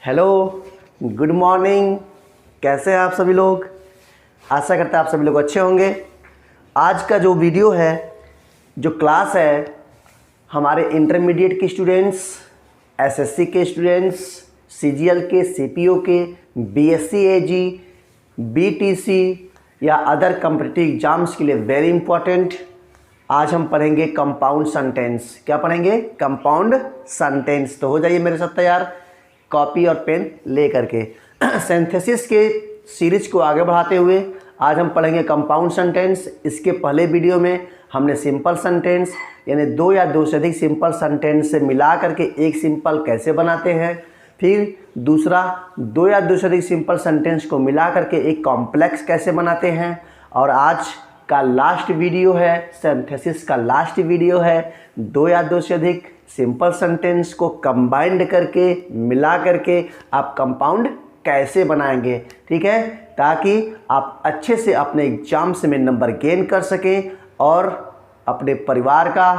Hello, good morning. कैसे हैं आप सभी लोग? आशा करते हैं आप सभी लोग अच्छे होंगे। आज का जो वीडियो है, जो क्लास है, हमारे इंटरमीडिएट के स्टूडेंट्स, एसएससी के स्टूडेंट्स, सीजीएल के, सीपीओ के, बीएससी एजी, बीटीसी या अदर कॉम्पिटिटिव एग्जाम्स के लिए वेरी इंपॉर्टेंट। आज हम पढ़ेंगे कंपाउंड सेंटेंस। क्या पढ़ेंगे? Compound sentence. तो हो जाइए मेरे साथ तैयार, कॉपी और पेन ले करके। सिंथेसिस के सीरीज को आगे बढ़ाते हुए आज हम पढ़ेंगे कंपाउंड सेंटेंस। इसके पहले वीडियो में हमने सिंपल सेंटेंस यानी दो या दो से अधिक सिंपल सेंटेंस से मिला करके एक सिंपल कैसे बनाते हैं, फिर दूसरा दो या दो से अधिक सिंपल सेंटेंस को मिला करके एक कॉम्प्लेक्स कैसे बनाते हैं, और आज का लास्ट वीडियो है, सिंथेसिस का लास्ट वीडियो है, दो या दो से अधिक सिंपल सेंटेंस को कंबाइंड करके मिला करके आप कंपाउंड कैसे बनाएंगे। ठीक है, ताकि आप अच्छे से अपने एग्जाम्स में नंबर गेन कर सकें और अपने परिवार का,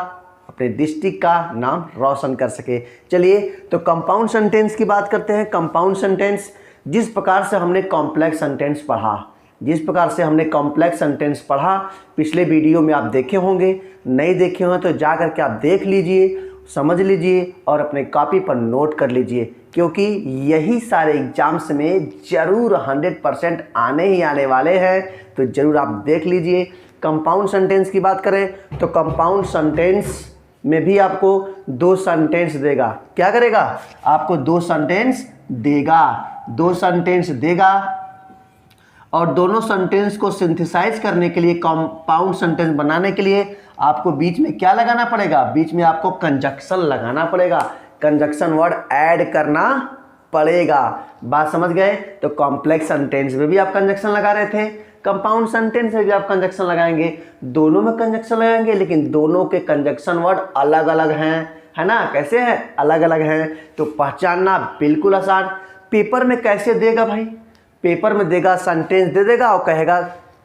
अपने डिस्ट्रिक्ट का नाम रोशन कर सके। चलिए तो कंपाउंड सेंटेंस की बात करते हैं। कंपाउंड सेंटेंस, जिस प्रकार से हमने कॉम्प्लेक्स सेंटेंस पढ़ा, पिछले वीडियो में आप देखे होंगे, नहीं देखे हों तो जा करके आप देख लीजिए, समझ लीजिए और अपने कॉपी पर नोट कर लीजिए, क्योंकि यही सारे एग्जाम्स में ज़रूर 100% आने ही आने वाले हैं। तो ज़रूर आप देख लीजिए। कंपाउंड सेंटेंस की बात करें तो कंपाउंड सेंटेंस में भी आपको दो सेंटेंस देगा। क्या करेगा? आपको दो सेंटेंस देगा और दोनों सेंटेंस को सिंथेसाइज करने के लिए, कंपाउंड सेंटेंस बनाने के लिए आपको बीच में क्या लगाना पड़ेगा? बीच में आपको कंजक्शन लगाना पड़ेगा, कंजक्शन वर्ड ऐड करना पड़ेगा। बात समझ गए? तो कॉम्प्लेक्स सेंटेंस में भी आप कंजक्शन लगा रहे थे, कंपाउंड सेंटेंस में भी आप कंजक्शन लगाएंगे। दोनों में कंजक्शन लगाएंगे, लेकिन दोनों के कंजक्शन वर्ड अलग अलग हैं, है ना? कैसे हैं? अलग अलग हैं। तो पहचानना बिल्कुल आसान। पेपर में कैसे देगा भाई? पेपर में देगा, सेंटेंस दे देगा और कहेगा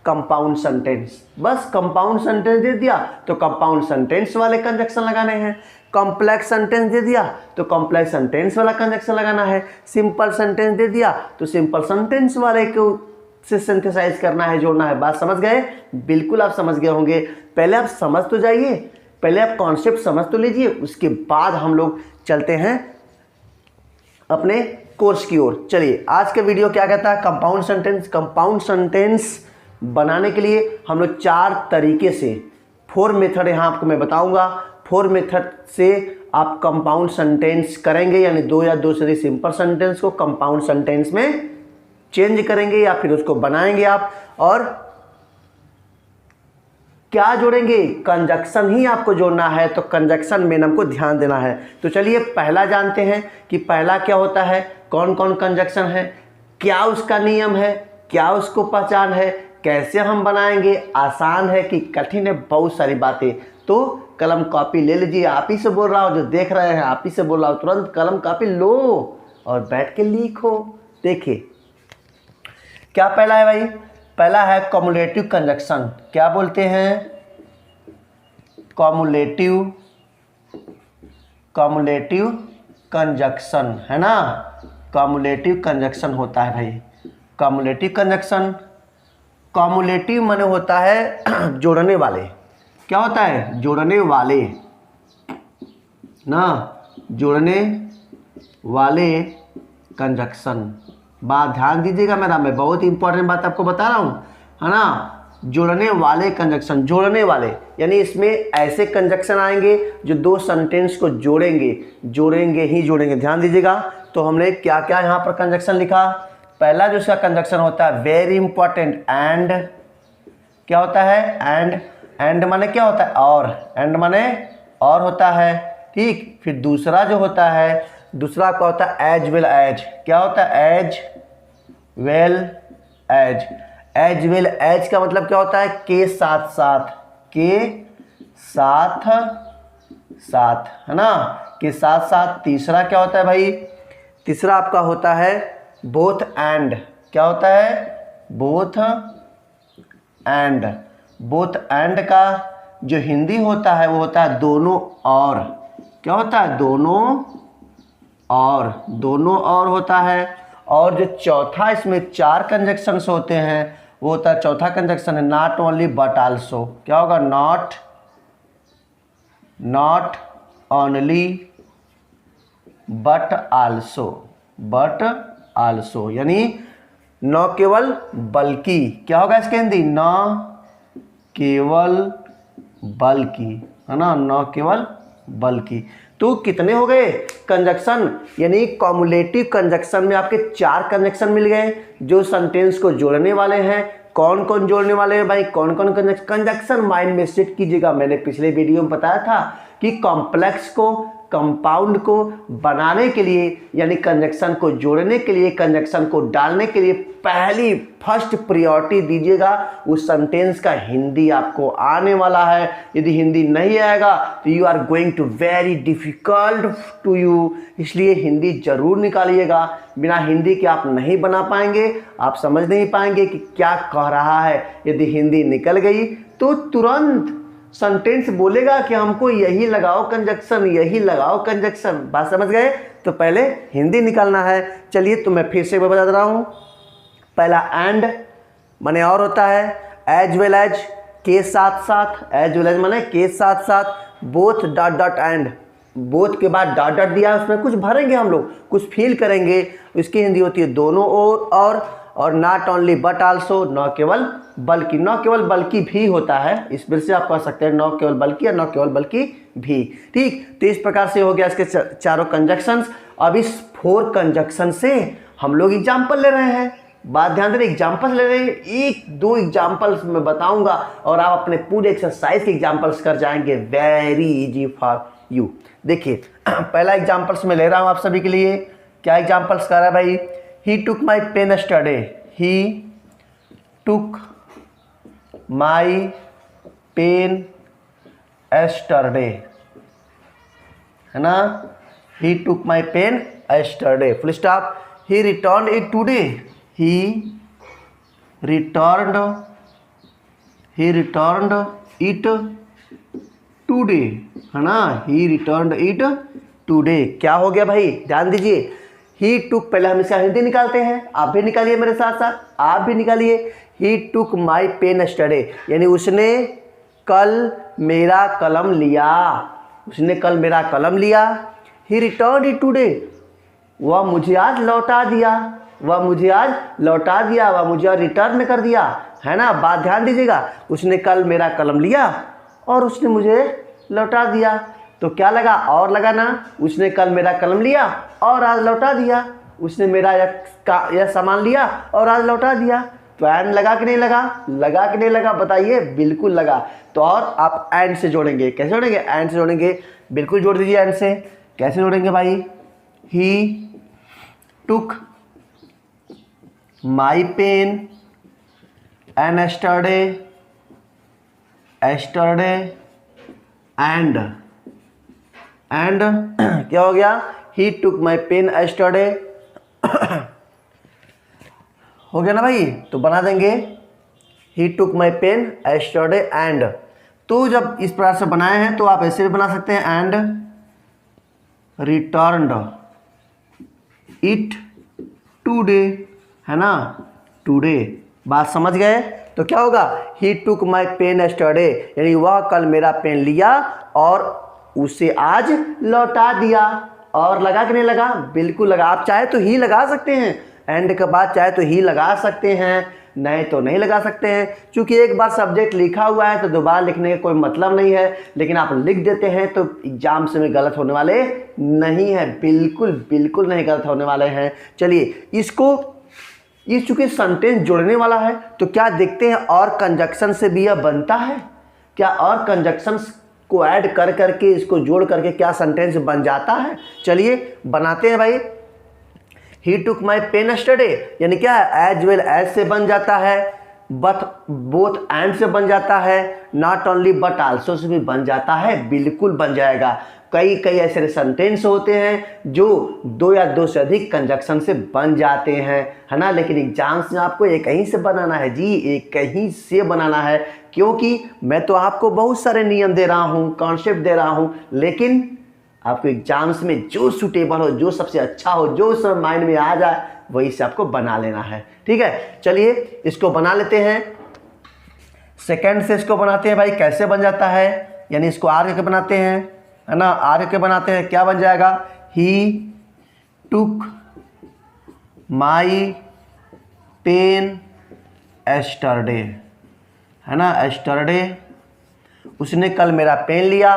कंपाउंड सेंटेंस। बस कंपाउंड सेंटेंस दे दिया तो कंपाउंड सेंटेंस वाले कंजक्शन लगाने हैं। कॉम्प्लेक्स सेंटेंस दे दिया तो कॉम्प्लेक्स सेंटेंस वाला कंजक्शन लगाना है। सिंपल सेंटेंस दे दिया तो सिंपल सेंटेंस वाले को से सिंथेसाइज करना है, जोड़ना है। बात समझ गए? बिल्कुल आप समझ गए होंगे। पहले आप समझ तो जाइए, पहले आप कॉन्सेप्ट समझ तो लीजिए, उसके बाद हम लोग चलते हैं अपने कोर्स की ओर। चलिए, आज का वीडियो क्या कहता है? Compound sentence. कंपाउंड सेंटेंस बनाने के लिए हम लोग 4 तरीके से, 4 मेथड यहाँ आपको मैं बताऊंगा। 4 मेथड से आप कंपाउंड सेंटेंस करेंगे, यानी दो या दो से अधिक सिंपल सेंटेंस को कंपाउंड सेंटेंस में चेंज करेंगे या फिर उसको बनाएंगे आप। और क्या जोड़ेंगे? कंजक्शन ही आपको जोड़ना है, तो कंजक्शन में हमको ध्यान देना है। तो चलिए पहला जानते हैं कि पहला क्या होता है, कौन कौन कंजक्शन है, क्या उसका नियम है, क्या उसको पहचान है, कैसे हम बनाएंगे। आसान है कि कठिन है? बहुत सारी बातें। तो कलम कॉपी ले लीजिए, आप ही से बोल रहा हूँ, जो देख रहे हैं आप ही से बोल रहा हूँ, तुरंत कलम कॉपी लो और बैठ के लिखो। देखिए क्या पहला है भाई? पहला है कॉमुलेटिव कंजक्शन। क्या बोलते हैं? कॉमुलेटिव कंजक्शन, है ना? कॉमुलेटिव कंजक्शन होता है भाई। कॉमुलेटिव कंजक्शन, कॉमुलेटिव माने होता है जोड़ने वाले। क्या होता है? जोड़ने वाले ना, जोड़ने वाले कंजक्शन। बात ध्यान दीजिएगा मेरा, मैं बहुत इंपॉर्टेंट बात आपको बता रहा हूँ, है ना? जोड़ने वाले कंजक्शन, जोड़ने वाले यानी इसमें ऐसे कंजक्शन आएंगे जो दो सेंटेंस को जोड़ेंगे। ध्यान दीजिएगा। तो हमने क्या क्या यहाँ पर कंजक्शन लिखा? पहला जो इसका कंजक्शन होता है वेरी इंपॉर्टेंट, एंड। क्या होता है? एंड माने क्या होता है? और। एंड माने और होता है, ठीक। फिर दूसरा जो होता है, दूसरा क्या होता है? As well as. क्या होता है? As well as. As well as का मतलब क्या होता है? के साथ साथ, के साथ साथ, है ना? के साथ साथ। तीसरा क्या होता है भाई? तीसरा आपका होता है बोथ एंड। क्या होता है? Both and. बोथ एंड का जो हिंदी होता है वो होता है दोनों और। क्या होता है? दोनों और, दोनों और होता है। और जो चौथा इसमें 4 कंजक्शंस होते हैं वो होता है, चौथा कंजक्शन है नॉट ओनली बट आल्सो। क्या होगा? नॉट ओनली बट आल्सो, यानी न केवल बल्कि। क्या होगा इसके हिंदी? न केवल बल्कि, है ना, न केवल बल्कि। तो कितने हो गए कंजक्शन? यानी कॉमुलेटिव कंजक्शन में आपके 4 कंजक्शन मिल गए जो सेंटेंस को जोड़ने वाले हैं। कौन कौन जोड़ने वाले हैं भाई? कौन कौन कंजक्शन माइंड में सेट कीजिएगा। मैंने पिछले वीडियो में बताया था कि कॉम्प्लेक्स को, कंपाउंड को बनाने के लिए, यानी कंजक्शन को जोड़ने के लिए, कंजक्शन को डालने के लिए पहली फर्स्ट प्रायोरिटी दीजिएगा उस सेंटेंस का हिंदी आपको आने वाला है। यदि हिंदी नहीं आएगा तो you are going to very difficult to you, इसलिए हिंदी जरूर निकालिएगा। बिना हिंदी के आप नहीं बना पाएंगे, आप समझ नहीं पाएंगे कि क्या कह रहा है। यदि हिंदी निकल गई तो तुरंत सेंटेंस बोलेगा कि हमको यही लगाओ कंजक्शन, यही लगाओ कंजक्शन। बात समझ गए? तो पहले हिंदी निकालना है। चलिए तो मैं फिर से बता रहा हूँ। पहला एंड माने और होता है, एज वेल एज के साथ साथ, एज वेल एज माने के साथ साथ, both dot dot and, both के बाद डॉट डॉट दिया, उसमें कुछ भरेंगे हम लोग, कुछ फील करेंगे। इसकी हिंदी होती है दोनों और नॉट ओनली बट आल्सो, न केवल बल्कि। न केवल बल्कि भी होता है, इस वजह से आप कह सकते हैं न केवल बल्कि या न केवल बल्कि भी। ठीक, तो इस प्रकार से हो गया इसके चारों कंजक्शंस। अब इस 4 कंजक्शन से हम लोग एग्जाम्पल ले रहे हैं। बात ध्यान देना, एग्जाम्पल्स ले रहे हैं। 1-2 एग्जाम्पल्स मैं बताऊंगा और आप अपने पूरे एक्सरसाइज के एग्जाम्पल्स कर जाएंगे। Very easy for you. देखिए पहला एग्जाम्पल्स मैं ले रहा हूं आप सभी के लिए। क्या एग्जाम्पल्स कर रहा है भाई? He took my pen yesterday. He took my pen yesterday. है ना? He took my pen yesterday. Full stop. He returned it today. He returned it today. है ना? He returned it today. क्या हो गया भाई? ध्यान दीजिए। ही टुक, पहले हम इसका हिंदी निकालते हैं, आप भी निकालिए मेरे साथ साथ, आप भी निकालिए। ही टुक माई पेन यस्टरडे, यानी उसने कल मेरा कलम लिया, उसने कल मेरा कलम लिया। ही रिटर्न इट टुडे, वह मुझे आज लौटा दिया, वह मुझे आज लौटा दिया, वह मुझे आज रिटर्न कर दिया। है ना? बात ध्यान दीजिएगा। उसने कल मेरा कलम लिया और उसने मुझे लौटा दिया। तो क्या लगा? और लगा ना? उसने कल मेरा कलम लिया और आज लौटा दिया। उसने मेरा यह सामान लिया और आज लौटा दिया। तो एंड लगा कि नहीं लगा? लगा कि नहीं लगा? बताइए। बिल्कुल लगा। तो और आप एंड से जोड़ेंगे। कैसे जोड़ेंगे? एंड से जोड़ेंगे। बिल्कुल जोड़ दीजिए एंड से। कैसे जोड़ेंगे भाई? ही took my pen and yesterday and क्या हो गया? ही टुक माई पेन yesterday। हो गया ना भाई? तो बना देंगे ही took my pen yesterday and. तो जब इस प्रकार से बनाए हैं तो आप ऐसे भी बना सकते हैं, एंड रिटर्न्ड इट टुडे। है ना? टुडे। बात समझ गए? तो क्या होगा? ही टुक माई पेन yesterday, यानी वह कल मेरा पेन लिया और उसे आज लौटा दिया। और लगा कि नहीं लगा? बिल्कुल लगा। आप चाहे तो ही लगा सकते हैं, एंड के बाद चाहे तो ही लगा सकते हैं, नहीं तो नहीं लगा सकते हैं। क्योंकि एक बार सब्जेक्ट लिखा हुआ है तो दोबारा लिखने का कोई मतलब नहीं है। लेकिन आप लिख देते हैं तो एग्जाम से में गलत होने वाले नहीं है, बिल्कुल बिल्कुल नहीं गलत होने वाले हैं। चलिए इसको, ये चूंकि सेंटेंस जोड़ने वाला है तो क्या देखते हैं और कंजक्शन से भी यह बनता है क्या? और कंजक्शंस को ऐड कर करके, इसको जोड़ करके क्या सेंटेंस बन जाता है? चलिए बनाते हैं भाई। ही टुक माई पेन yesterday, यानी क्या है? एज वेल एज से बन जाता है, बट बोथ एंड से बन जाता है, not only but also say भी बन जाता है। बिल्कुल बन जाएगा। कई कई ऐसे सेंटेंस होते हैं जो 2 या 2 से अधिक कंजक्शन से बन जाते हैं, है ना? लेकिन एग्जाम्स में आपको एक ही से बनाना है जी, एक ही से बनाना है। क्योंकि मैं तो आपको बहुत सारे नियम दे रहा हूँ, कॉन्सेप्ट दे रहा हूँ, लेकिन आपको एग्जाम्स में जो सूटेबल हो, जो सबसे अच्छा हो, जो सब माइंड में आ जाए वही से आपको बना लेना है। ठीक है, चलिए इसको बना लेते हैं। सेकंड से इसको बनाते हैं भाई, कैसे बन जाता है, यानी इसको आर के बनाते हैं, है ना, आर के बनाते हैं, क्या बन जाएगा, ही टुक माई पेन एस्टरडे, है ना, एस्टरडे, उसने कल मेरा पेन लिया।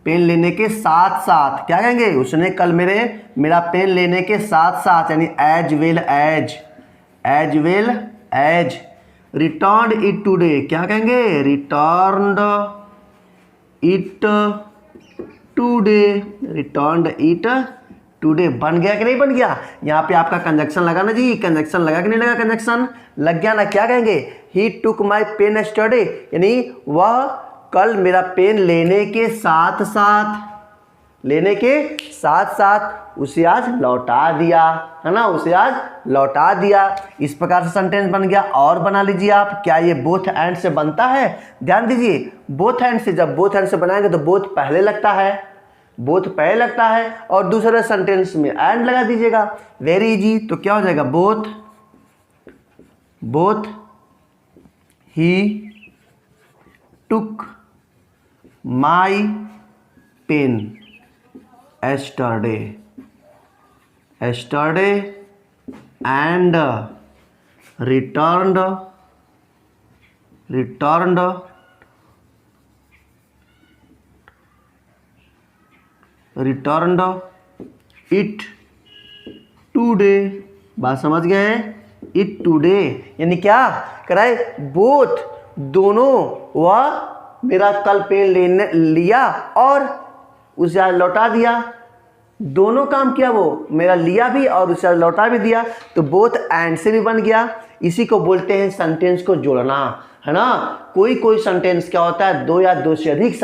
पेन लेने के साथ साथ क्या कहेंगे, उसने कल मेरा पेन लेने के साथ साथ, यानी as well as return it today, क्या कहेंगे, रिटर्न इट टुडे। बन गया कि नहीं बन गया, यहाँ पे आपका कंजक्शन लगा ना जी, कंजक्शन लगा कि नहीं लगा, कंजक्शन लग गया ना। क्या कहेंगे, ही टुक माई पेन एस्टरडे, यानी वह कल मेरा पेन लेने के साथ साथ उसे आज लौटा दिया, है ना, उसे आज लौटा दिया। इस प्रकार से सेंटेंस बन गया। और बना लीजिए आप, क्या ये बोथ एंड से बनता है, ध्यान दीजिए, बोथ एंड से, जब बोथ एंड से बनाएंगे तो बोथ पहले लगता है, और दूसरे सेंटेंस में एंड लगा दीजिएगा, वेरी इजी। तो क्या हो जाएगा, both he took my pen yesterday and returned it today। बात समझ गए, इट टुडे यानी क्या कराए, बोथ दोनों, वह मेरा कल पेन लिया और उसे आज लौटा दिया, दोनों काम किया, वो मेरा लिया भी और उसे आज लौटा भी दिया। तो बोथ एंड से भी बन गया। इसी को बोलते हैं सेंटेंस को जोड़ना, है ना। कोई सेंटेंस क्या होता है, दो या दो से अधिक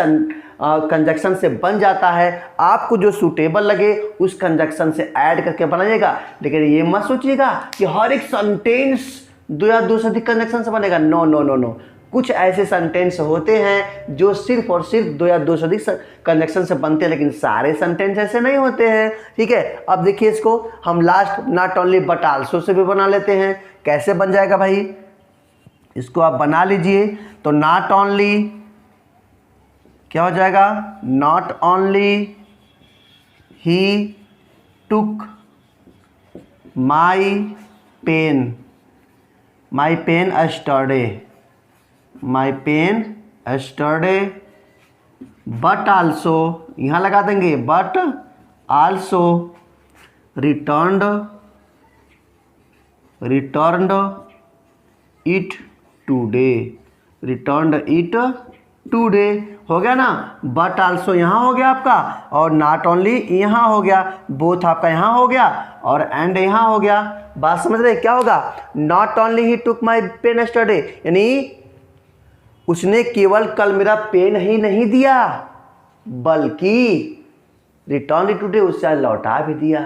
कंजक्शन से बन जाता है। आपको जो सूटेबल लगे उस कंजक्शन से ऐड करके बनाइएगा, लेकिन ये मत सोचिएगा कि हर एक सेंटेंस दो या दो से अधिक कंजक्शन से बनेगा। नो, कुछ ऐसे सेंटेंस होते हैं जो सिर्फ और सिर्फ दो या दो से अधिक कंजक्शन से बनते हैं, लेकिन सारे सेंटेंस ऐसे नहीं होते हैं। ठीक है, अब देखिए इसको हम last not only but also say भी बना लेते हैं। कैसे बन जाएगा भाई, इसको आप बना लीजिए। तो नॉट ओनली क्या हो जाएगा, not only he took my pen yesterday but also, यहाँ लगा देंगे but also returned it today, हो गया ना। बट आल्सो यहाँ हो गया आपका, और नॉट ओनली यहाँ हो गया, बोथ आपका यहाँ हो गया, और एंड यहाँ हो गया। बात समझ रहे, क्या होगा, not only he took my pen yesterday, यानी उसने केवल कल मेरा पेन ही नहीं दिया, बल्कि रिटर्न इट टुडे, उससे आज लौटा भी दिया।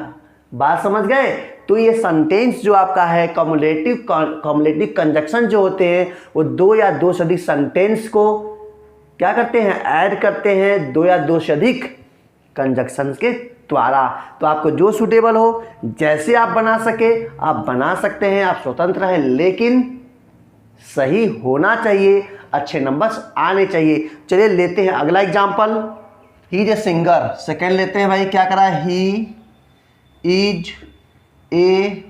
बात समझ गए। तो ये सेंटेंस जो आपका है, कम्युलेटिव कंजक्शन जो होते हैं, वो दो या दो से अधिक सेंटेंस को क्या करते हैं, ऐड करते हैं दो या दो से अधिक कंजक्शन के द्वारा। तो आपको जो सूटेबल हो, जैसे आप बना सके आप बना सकते हैं, आप स्वतंत्र हैं, लेकिन सही होना चाहिए, अच्छे नंबर्स आने चाहिए। चलिए लेते हैं अगला example. He is a singer, second लेते हैं भाई, क्या करा है, ही is a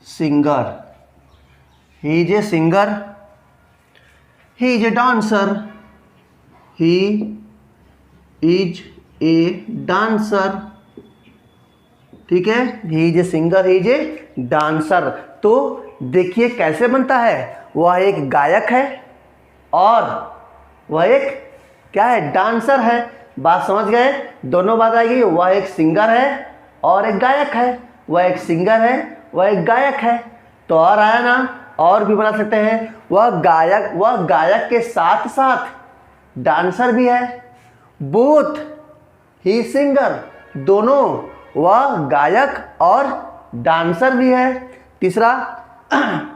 singer, he is a singer, he is a dancer, he is a dancer, ठीक है, ही is a singer, he is a dancer. तो देखिए कैसे बनता है, वह एक गायक है और वह एक क्या है, डांसर है। बात समझ गए, दोनों बात आएगी, वह एक सिंगर है और एक गायक है, वह एक सिंगर है वह एक गायक है। तो और आया ना, और भी बना सकते हैं, वह गायक के साथ साथ डांसर भी है, बोथ ही सिंगर, दोनों, वह गायक और डांसर भी है। तीसरा,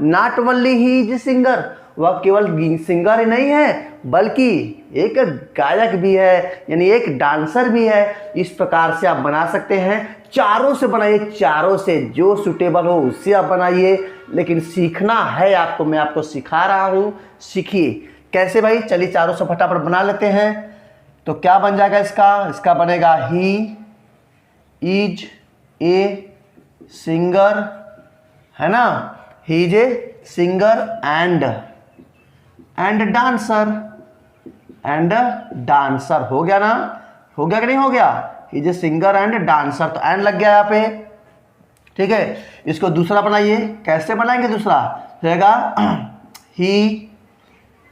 not only he is singer, वह केवल सिंगर ही नहीं है बल्कि एक गायक भी है, यानी एक डांसर भी है। इस प्रकार से आप बना सकते हैं। चारों से बनाइए, चारों से जो सूटेबल हो उससे आप बनाइए, लेकिन सीखना है आपको, मैं आपको सिखा रहा हूँ, सीखिए। कैसे भाई? चलिए चारों से फटाफट बना लेते हैं। तो क्या बन जाएगा इसका बनेगा ही इज ए सिंगर, है ना, ही is a singer and dancer. हो गया ना? हो गया कि नहीं हो गया? ही is a singer and dancer, तो एंड लग गया यहाँ पे, ठीक है। इसको दूसरा बनाइए। कैसे बनाएंगे दूसरा? रहेगा he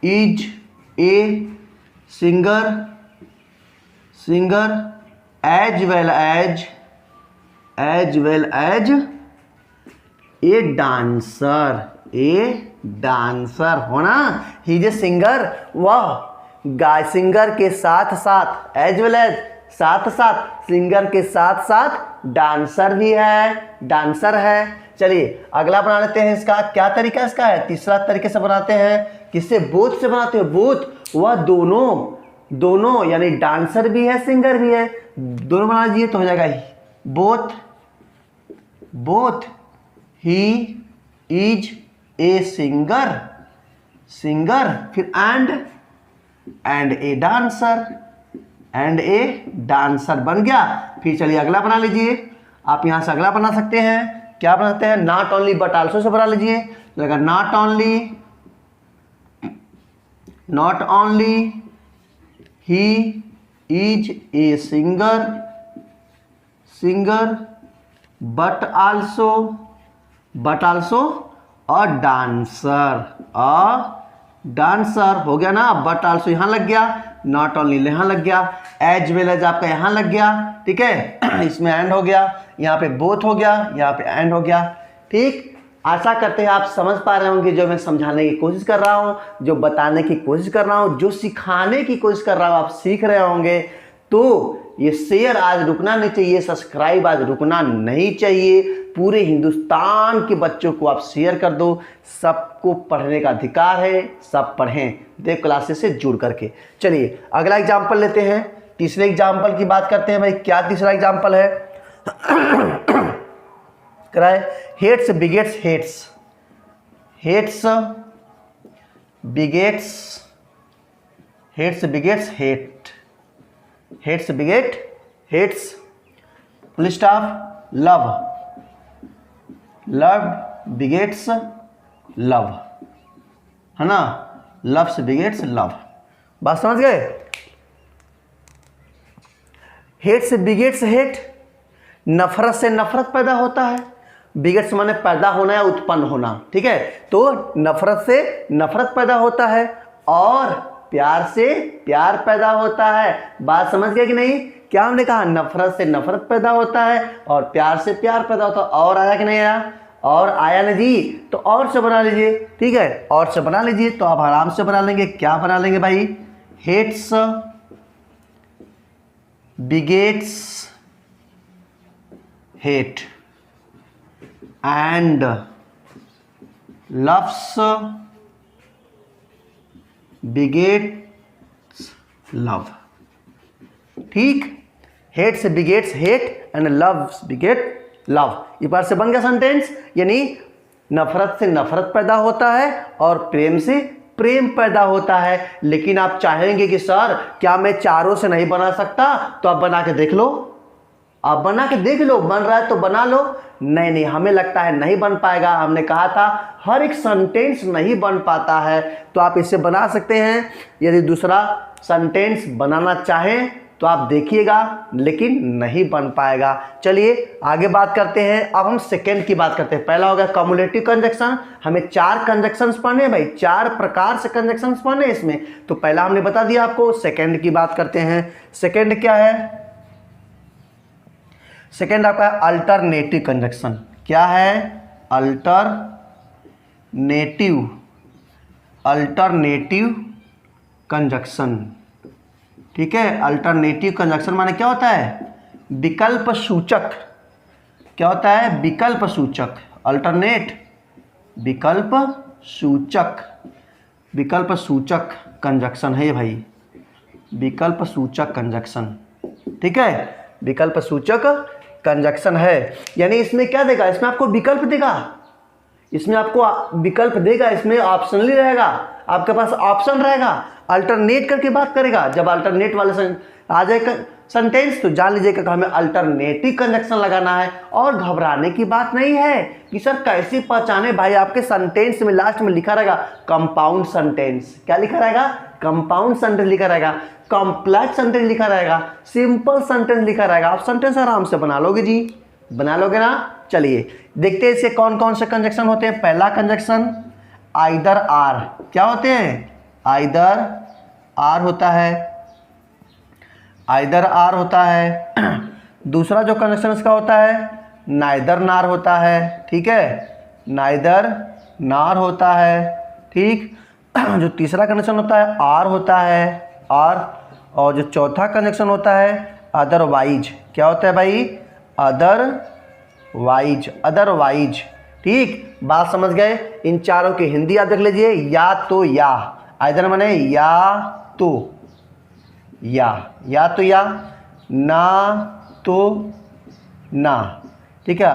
is a singer as well as a dancer होना। ही इज ए सिंगर, वह सिंगर के साथ साथ, एज वेल एज साथ सिंगर के साथ डांसर भी है, डांसर है। चलिए अगला बना लेते हैं। इसका क्या तरीका इसका है? तीसरा तरीके से बनाते हैं। किससे? बोथ से बनाते हैं। बोथ, वह दोनों यानी डांसर भी है सिंगर भी है, दोनों बना लीजिए तो हो जाएगा both he is a singer, फिर एंड ए डांसर बन गया। फिर चलिए अगला बना लीजिए। आप यहां से अगला बना सकते हैं। क्या बनाते हैं? Not only but also say बना लीजिए। लगेगा not only he is a singer but also a dancer. हो गया ना? बट आल्सो यहां लग गया, नॉट ओनली यहां लग गया, एज वेल एज आपका यहां लग गया, ठीक है। इसमें एंड हो गया, यहाँ पे बोथ हो गया, यहाँ पे एंड हो गया, ठीक। आशा करते हैं आप समझ पा रहे होंगे जो मैं समझाने की कोशिश कर रहा हूँ, जो बताने की कोशिश कर रहा हूँ, जो सिखाने की कोशिश कर रहा हूँ, आप सीख रहे होंगे। तो ये शेयर आज रुकना नहीं चाहिए, सब्सक्राइब आज रुकना नहीं चाहिए। पूरे हिंदुस्तान के बच्चों को आप शेयर कर दो। सबको पढ़ने का अधिकार है, सब पढ़ें देव क्लासेस से जुड़ करके। चलिए अगला एग्जाम्पल लेते हैं। तीसरे एग्जाम्पल की बात करते हैं। भाई क्या तीसरा एग्जाम्पल है? कराए hates begets hates full stop love begets love, है ना, लव से बिगेट्स लव। बात समझ गए? हेट से बिगेट्स हेट, नफरत से नफरत पैदा होता है। बिगेट्स माने पैदा होना या उत्पन्न होना, ठीक है। तो नफरत से नफरत पैदा होता है और प्यार से प्यार पैदा होता है। बात समझ गए कि नहीं? क्या हमने कहा? नफरत से नफरत पैदा होता है और प्यार से प्यार पैदा होता है। और आया कि नहीं आया? और आया ना जी? तो और से बना लीजिए, ठीक है। और से बना लीजिए तो आप आराम से बना लेंगे। क्या बना लेंगे भाई? Hates begets hate and loves begets love, ठीक। हेट से begets hate and loves beget love. ये बार से बन गया सेंटेंस, यानी नफरत से नफरत पैदा होता है और प्रेम से प्रेम पैदा होता है। लेकिन आप चाहेंगे कि सर क्या मैं चारों से नहीं बना सकता? तो आप बना के देख लो, आप बना के देख लो, बन रहा है तो बना लो। नहीं, हमें लगता है नहीं बन पाएगा। हमने कहा था हर एक सेंटेंस नहीं बन पाता है, तो आप इसे बना सकते हैं। यदि दूसरा सेंटेंस बनाना चाहें तो आप देखिएगा, लेकिन नहीं बन पाएगा। चलिए आगे बात करते हैं। अब हम सेकेंड की बात करते हैं। पहला हो गया कम्युलेटिव कंजक्शन। हमें 4 कंजक्शंस पढ़ने हैं भाई, 4 प्रकार से कंजक्शंस पढ़ने इसमें। तो पहला हमने बता दिया आपको। सेकेंड की बात करते हैं। सेकेंड क्या है? सेकेंड आपका अल्टरनेटिव कंजक्शन। क्या है? अल्टरनेटिव कंजक्शन, ठीक है। अल्टरनेटिव कंजक्शन माने क्या होता है? विकल्प सूचक। क्या होता है? विकल्प सूचक। अल्टरनेट विकल्प सूचक। विकल्प सूचक कंजक्शन है ये भाई, विकल्प सूचक कंजक्शन, ठीक है, विकल्प सूचक कंजक्शन है। यानी इसमें क्या देगा, इसमें आपको विकल्प देगा, इसमें आपको विकल्प देगा, इसमें ऑप्शनली रहेगा, आपके पास ऑप्शन रहेगा, अल्टरनेट करके बात करेगा। जब अल्टरनेट वाले आ जाएगा सेंटेंस तो जान लीजिएगा कि हमें अल्टरनेटिव कंजक्शन लगाना है। और घबराने की बात नहीं है कि सर कैसे पहचाने, भाई आपके सेंटेंस में लास्ट में लिखा रहेगा कंपाउंड सेंटेंस। क्या लिखा रहेगा, कंपाउंड सेंटेंस लिखा रहेगा, कॉम्प्लेक्स सेंटेंस लिखा रहेगा, सिंपल सेंटेंस लिखा रहेगा। आप सेंटेंस आराम से बना लोगे जी, बना लोगे ना। चलिए देखते हैं इसके कौन कौन से कंजक्शन होते हैं। पहला कंजक्शन आइदर आर, क्या होते हैं, आइदर आर होता है, आइदर आर होता है। दूसरा जो कंजक्शन इसका होता है नाइदर नार होता है, ठीक है, नाइदर नार होता है, ठीक। जो तीसरा कंजक्शन होता है आर होता है, आर। और जो चौथा कंजक्शन होता है अदरवाइज, क्या होता है भाई, अदरवाइज, अदरवाइज, ठीक। बात समझ गए। इन चारों की हिंदी याद रख लीजिए, या तो या, आइदर माने या तो या तो या, ना तो ना, ठीक है।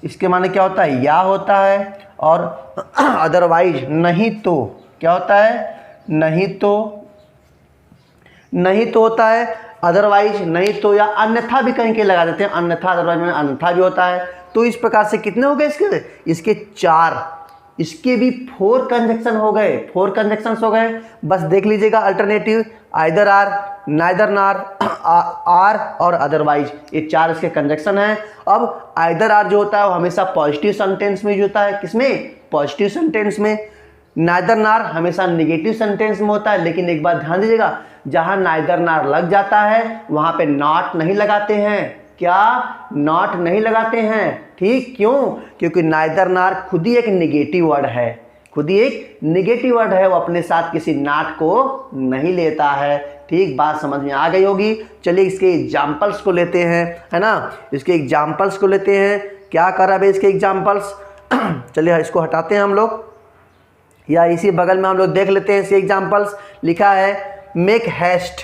इसके माने क्या होता है, या होता है, और अदरवाइज नहीं तो, क्या होता है, नहीं तो, नहीं तो होता है, अदरवाइज नहीं तो, या अन्यथा भी कहीं के लगा देते हैं, अन्यथा, अदरवाइज में अन्यथा भी होता है। तो इस प्रकार से कितने हो गए इसके चार, इसके भी 4 कंजक्शन हो गए, 4 कंजक्शंस हो गए। बस देख लीजिएगा अल्टरनेटिव, आइदर आर, नाइदर नार, आर और अदरवाइज, ये 4 इसके कंजक्शन है। अब आइदर आर जो होता है वो हमेशा पॉजिटिव सेंटेंस में यूज होता है, किसमें, पॉजिटिव सेंटेंस में। नाइदर नार हमेशा नेगेटिव सेंटेंस में होता है। लेकिन एक बात ध्यान दीजिएगा, जहां नाइदर नार लग जाता है वहां पे नॉट नहीं लगाते हैं, क्या, नॉट नहीं लगाते हैं, ठीक। क्यों, क्योंकि नाइदर नार खुद ही एक नेगेटिव वर्ड है, खुद ही एक नेगेटिव वर्ड है, वो अपने साथ किसी नॉट को नहीं लेता है, ठीक। बात समझ में आ गई होगी। चलिए इसके एग्जाम्पल्स को लेते हैं, है ना, इसके एग्जाम्पल्स को लेते हैं। क्या कर रहा है इसके एग्जाम्पल्स, चलिए इसको हटाते हैं हम लोग, या इसी बगल में हम लोग देख लेते हैं इसके एग्जाम्पल्स। लिखा है मेक हैस्ट,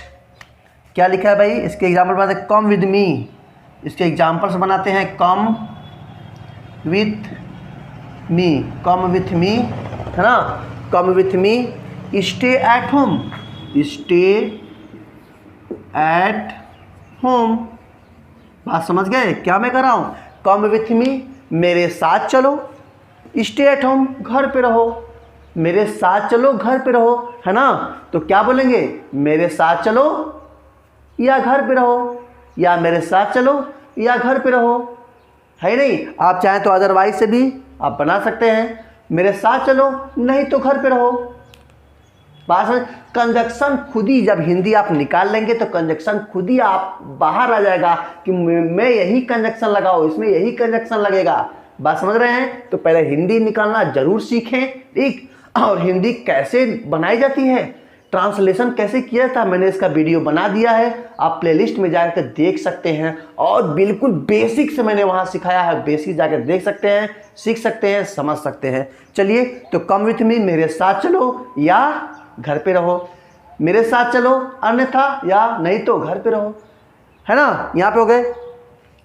क्या लिखा है भाई, इसके एग्जाम्पल बनाते हैं कम विद मी, इसके एग्जाम्पल्स बनाते हैं come with me, come with me, है ना, come with me, stay at home, stay at home. बात समझ गए क्या मैं कर रहा हूँ, कम विथ मी, मेरे साथ चलो, स्टे एट होम, घर पे रहो, मेरे साथ चलो, घर पे रहो, है ना। तो क्या बोलेंगे, मेरे साथ चलो या घर पे रहो, या मेरे साथ चलो या घर पे रहो, है नहीं। आप चाहें तो अदरवाइज से भी आप बना सकते हैं, मेरे साथ चलो नहीं तो घर पे रहो। बात समझ, कंजक्शन खुद ही जब हिंदी आप निकाल लेंगे तो कंजक्शन खुद ही आप बाहर आ जाएगा कि मैं यही कंजक्शन लगाओ, इसमें यही कंजक्शन लगेगा। बात समझ रहे हैं। तो पहले हिंदी निकालना जरूर सीखें, ठीक। और हिंदी कैसे बनाई जाती है, ट्रांसलेशन कैसे किया था, मैंने इसका वीडियो बना दिया है, आप प्लेलिस्ट में जाकर देख सकते हैं। और बिल्कुल बेसिक से मैंने वहाँ सिखाया है, बेसिक जाकर देख सकते हैं, सीख सकते हैं, समझ सकते हैं। चलिए तो कम विथ मी, मेरे साथ चलो या घर पे रहो, मेरे साथ चलो अन्यथा या नहीं तो घर पे रहो, है ना। यहाँ पे हो गए,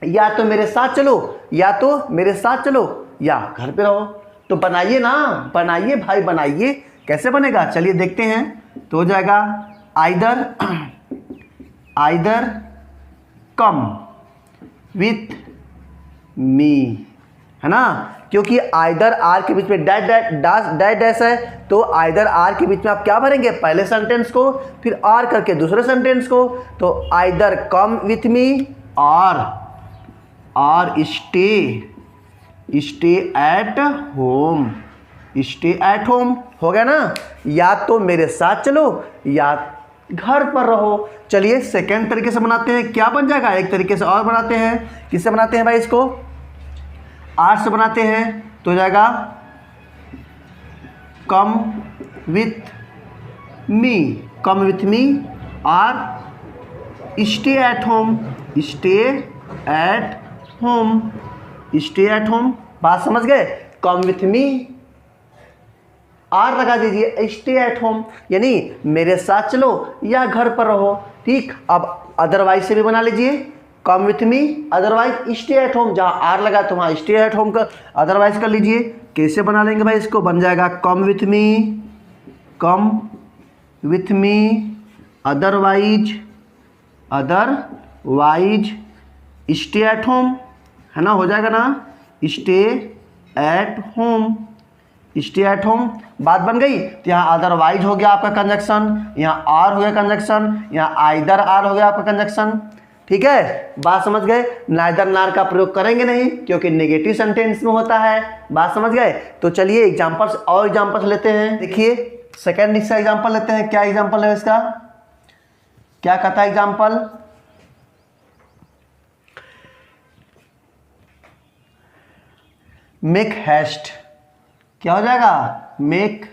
या तो मेरे साथ चलो, या तो मेरे साथ चलो या घर पे रहो। तो बनाइए ना, बनाइए भाई, बनाइए। कैसे बनेगा चलिए देखते हैं। तो हो जाएगा either, either come with me, है ना, क्योंकि आइदर आर के बीच में डैश डैश है, तो आइदर आर के बीच में आप क्या भरेंगे, पहले सेंटेंस को, फिर आर करके दूसरे सेंटेंस को। तो आइदर कम विथ मी और stay at home, stay at home हो गया ना। या तो मेरे साथ चलो या घर पर रहो। चलिए सेकेंड तरीके से बनाते हैं, क्या बन जाएगा, एक तरीके से और बनाते हैं। किससे बनाते हैं भाई, इसको आर से बनाते हैं। तो हो जाएगा come with me, come with me और stay at home, stay at home, stay at home. बात समझ गए, कम विथ मी आर लगा दीजिए, स्टे एट होम यानी मेरे साथ चलो या घर पर रहो। ठीक, अब अदरवाइज से भी बना लीजिए, come with me, otherwise stay at home, जहाँ आर लगा तो वहाँ स्टे एट होम का अदरवाइज कर लीजिए। कैसे बना लेंगे भाई इसको, बन जाएगा come with me otherwise stay at home, है ना, हो जाएगा ना, स्टे एट होम, बात बन गई। तो यहाँ अदरवाइज हो गया आपका कंजक्शन, यहाँ आर हो गया कंजक्शन, यहाँ आइदर आर हो गया आपका कंजक्शन। ठीक है, बात समझ गए। नाइदर नार का प्रयोग करेंगे नहीं क्योंकि नेगेटिव सेंटेंस में होता है, बात समझ गए। तो चलिए एग्जांपल्स और एग्जांपल्स लेते हैं। देखिए सेकंड इसका एग्जांपल लेते हैं। क्या एग्जांपल है इसका, क्या कहता है एग्जांपल, मेक हैस्ट, क्या हो जाएगा, मेक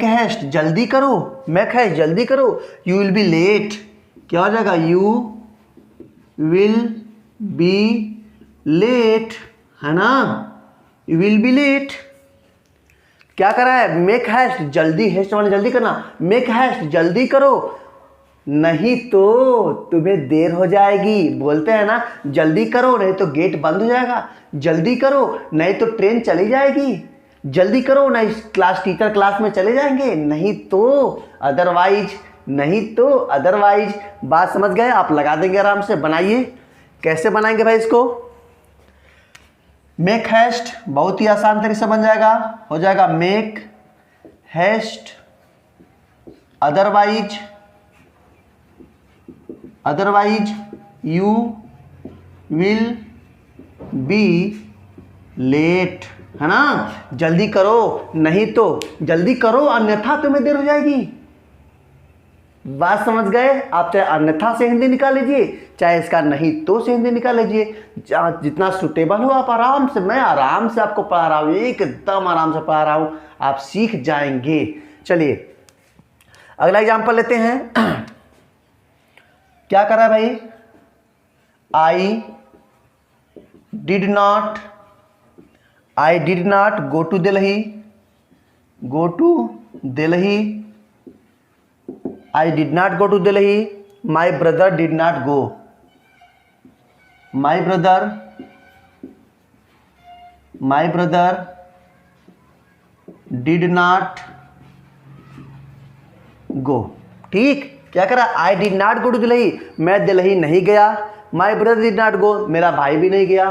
हैस्ट जल्दी करो, मेक हैस्ट जल्दी करो। यू विल बी लेट, क्या हो जाएगा, यू विल बी लेट, है ना, यू विल बी लेट। क्या करा है, मेक हैस्ट जल्दी, हैस्ट माने जल्दी करना, मेक हैस्ट जल्दी करो, नहीं तो तुम्हें देर हो जाएगी। बोलते हैं ना जल्दी करो नहीं तो गेट बंद हो जाएगा, जल्दी करो नहीं तो ट्रेन चली जाएगी, जल्दी करो नहीं टीचर क्लास में चले जाएंगे, नहीं तो अदरवाइज। बात समझ गए, आप लगा देंगे आराम से। बनाइए, कैसे बनाएंगे भाई इसको, मेक हैस्ट बहुत ही आसान तरीके से बन जाएगा, हो जाएगा make haste otherwise you will be late, है ना, जल्दी करो नहीं तो, जल्दी करो अन्यथा तुम्हें देर हो जाएगी। बात समझ गए। आप चाहे अन्यथा से हिंदी निकाल लीजिए, चाहे इसका नहीं तो से हिंदी निकाल लीजिए, जितना सुटेबल हो आप आराम से, मैं आराम से आपको पढ़ा रहा हूँ, एकदम आराम से पढ़ा रहा हूँ, आप सीख जाएंगे। चलिए अगला एग्जांपल लेते हैं। क्या कर रहा है भाई, I did not go to Delhi, I did not go to Delhi. My brother did not go. My brother did not go. ठीक, क्या करा, I did not go to Delhi, मैं दिल्ली नहीं गया। My brother did not go, मेरा भाई भी नहीं गया,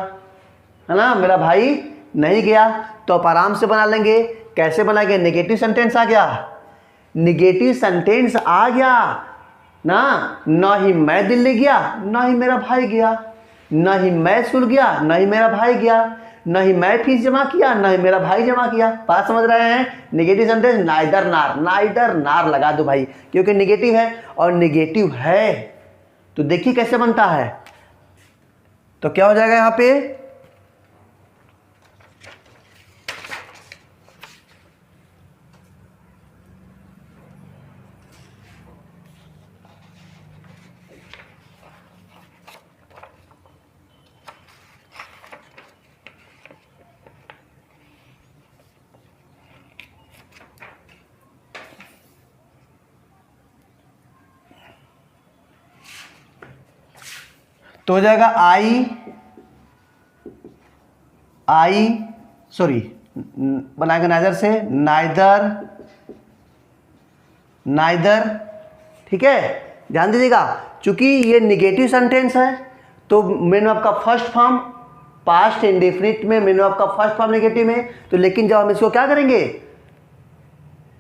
है ना, मेरा भाई नहीं गया। तो आप आराम से बना लेंगे। कैसे बनाएंगे, नेगेटिव सेंटेंस आ गया, निगेटिव सेंटेंस आ गया ना, ना ही मैं दिल्ली गया ना ही मेरा भाई गया, ना ही मैं स्कूल गया ना ही मेरा भाई गया, ना ही मैं फीस जमा किया ना ही मेरा भाई जमा किया। बात समझ रहे हैं। निगेटिव सेंटेंस नाइदर नार लगा दो भाई, क्योंकि निगेटिव है और निगेटिव है तो देखिए कैसे बनता है। तो क्या हो जाएगा यहाँ पे, तो हो जाएगा बनाएंगे नाइदर से, नाइदर। ठीक है, ध्यान दीजिएगा, चूंकि ये निगेटिव सेंटेंस है तो मेन ऑफ का फर्स्ट फॉर्म पास्ट इंडेफिनिट में, मेन ऑफ का फर्स्ट फॉर्म निगेटिव में, तो लेकिन जब हम इसको क्या करेंगे,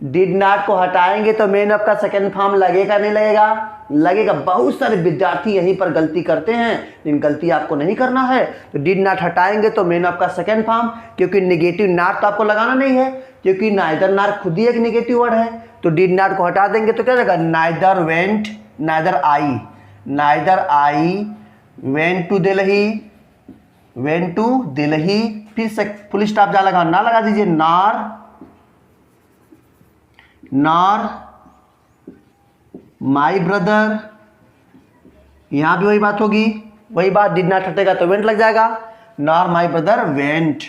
डिड नॉट को हटाएंगे तो मेन ऑफ का सेकेंड फॉर्म लगेगा नहीं लगेगा। बहुत सारे विद्यार्थी यहीं पर गलती करते हैं, लेकिन गलती आपको नहीं करना है। तो डिड नॉट हटाएंगे तो मेन ऑफ का सेकेंड फॉर्म, क्योंकि निगेटिव नॉट तो आपको लगाना नहीं है, क्योंकि नाइदर नॉट खुद ही एक निगेटिव वर्ड है। तो डिड नॉट को हटा देंगे तो क्या रहेगा, neither I went to Delhi, फिर से फुल स्टॉप जा लगा, ना लगा दीजिए, नॉर माई ब्रदर, यहां भी वही बात होगी, वही बात, डिड नॉट हटेगा तो वेंट लग जाएगा, nor my brother went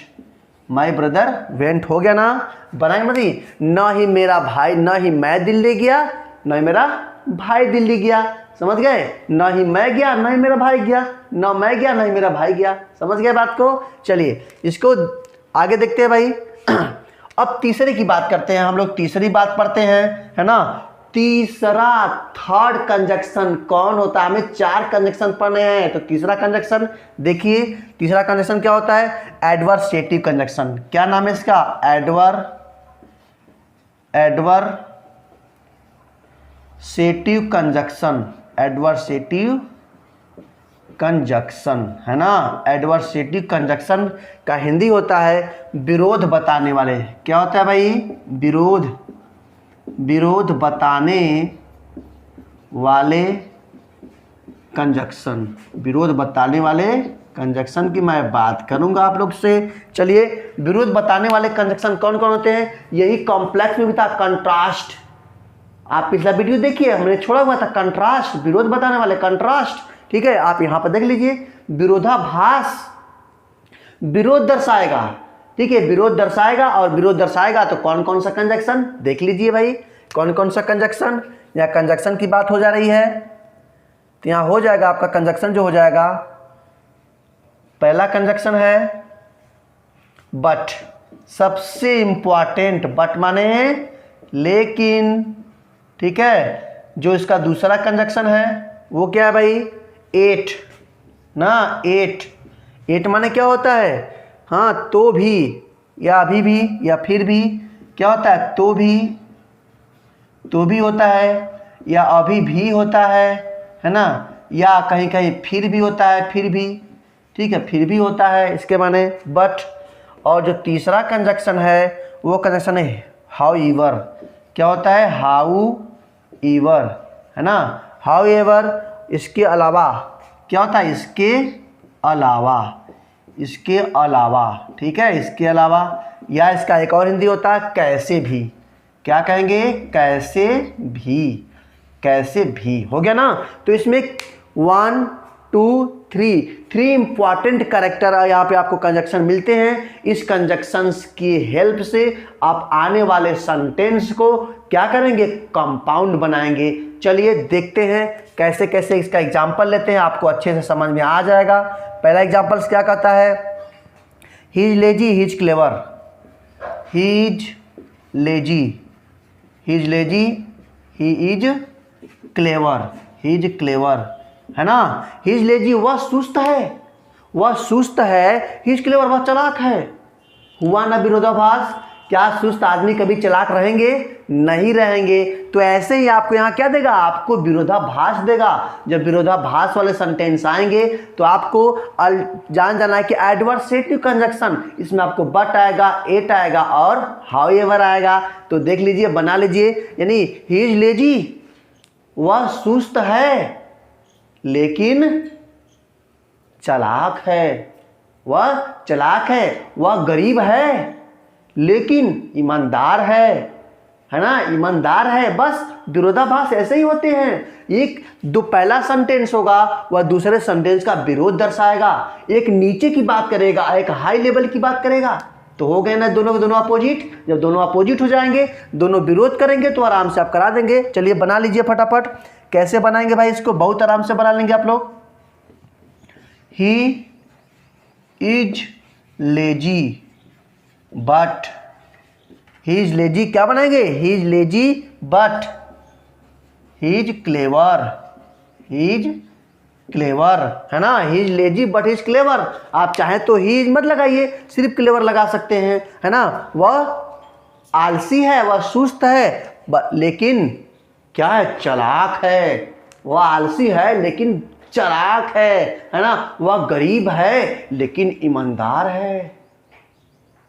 my brother went, हो गया ना, बनाएंगे मत, ना ही मेरा भाई, ना ही मैं दिल्ली गया, ना ही मेरा भाई दिल्ली गया, समझ गए, ना ही मैं गया ना ही मेरा भाई गया, ना मैं गया ना ही मेरा भाई गया, समझ गए बात को। चलिए इसको आगे देखते हैं भाई। अब तीसरे की बात करते हैं, हम लोग तीसरी बात पढ़ते हैं, है ना। तीसरा, थर्ड कंजक्शन कौन होता है, हमें 4 कंजक्शन पढ़ने हैं, तो तीसरा कंजक्शन देखिए, तीसरा कंजक्शन क्या होता है, एडवर्सेटिव कंजक्शन। क्या नाम है इसका, एडवर्सेटिव कंजक्शन, एडवर्सेटिव कंजक्शन, है ना। एडवर्सेटिव कंजक्शन का हिंदी होता है विरोध बताने वाले। क्या होता है भाई, विरोध बताने वाले कंजक्शन, विरोध बताने वाले कंजक्शन की मैं बात करूंगा आप लोग से। चलिए, विरोध बताने वाले कंजक्शन कौन कौन होते हैं, यही कॉम्प्लेक्स में भी था, कंट्रास्ट। आप पिछला वीडियो देखिए, हमने छोड़ा हुआ था कंट्रास्ट, विरोध बताने वाले कंट्रास्ट, ठीक है। आप यहां पर देख लीजिए, विरोधाभास विरोध दर्शाएगा, ठीक है, विरोध दर्शाएगा, और विरोध दर्शाएगा तो कौन कौन सा कंजक्शन देख लीजिए भाई, कौन कौन सा कंजक्शन। या कंजक्शन की बात हो जा रही है तो यहां हो जाएगा आपका कंजक्शन जो हो जाएगा, पहला कंजक्शन है बट, सबसे इंपॉर्टेंट, बट माने लेकिन, ठीक है। जो इसका दूसरा कंजक्शन है वो क्या है भाई, एट ना, एट माने क्या होता है, हाँ तो भी, या अभी भी, या फिर भी, क्या होता है, तो भी होता है, या अभी भी होता है ना, या कहीं कहीं फिर भी होता है, फिर भी, ठीक है, फिर भी होता है, इसके माने बट। और जो तीसरा कंजक्शन है वो कंजक्शन है हाउ ईवर। क्या होता है, हाउ ईवर, है ना, हाउ एवर, इसके अलावा, क्या होता है, इसके अलावा, ठीक है, इसके अलावा। या इसका एक और हिंदी होता है कैसे भी, क्या कहेंगे, कैसे भी, हो गया ना। तो इसमें 1 2 3 इंपॉर्टेंट कैरेक्टर यहाँ पे आपको कंजक्शन मिलते हैं। इस कंजक्शंस की हेल्प से आप आने वाले सेंटेंस को क्या करेंगे, कंपाउंड बनाएंगे। चलिए देखते हैं कैसे कैसे, इसका एग्जाम्पल लेते हैं, आपको अच्छे से समझ में आ जाएगा। पहला एग्जाम्पल क्या कहता है, he is lazy he is clever, he is lazy he is clever, है ना। ही इज लेजी, वह सुस्त है, ही इज क्लेवर, वह चालाक है। हुआ ना विरोधाभास, क्या सुस्त आदमी कभी चालाक रहेंगे, नहीं रहेंगे। तो ऐसे ही आपको यहाँ क्या देगा, आपको विरोधाभास देगा। जब विरोधाभास वाले सेंटेंस आएंगे तो आपको जाना है कि एडवर्सेटिव कंजक्शन, इसमें आपको बट आएगा, एट आएगा और हाउएवर आएगा। तो देख लीजिए, बना लीजिए, यानी ही इज लेजी, वह सुस्त है लेकिन चालाक है, वह गरीब है लेकिन ईमानदार है ना, ईमानदार है। बस विरोधाभास ऐसे ही होते हैं, एक दो पहला सेंटेंस होगा वह दूसरे सेंटेंस का विरोध दर्शाएगा, एक नीचे की बात करेगा, एक हाई लेवल की बात करेगा, तो हो गए ना दोनों अपोजिट। जब दोनों अपोजिट हो जाएंगे, दोनों विरोध करेंगे तो आराम से आप करा देंगे। चलिए बना लीजिए फटाफट, कैसे बनाएंगे भाई, इसको बहुत आराम से बना लेंगे आप लोग। He is lazy but, he is lazy, क्या बनाएंगे, he is lazy but he is clever, है ना। He is lazy but he is clever, आप चाहें तो ही इज मत लगाइए, सिर्फ क्लेवर लगा सकते हैं, है ना। वह आलसी है, वह सुस्त है, लेकिन क्या है, चालाक है। वह आलसी है लेकिन चालाक है ना। वह गरीब है लेकिन ईमानदार है।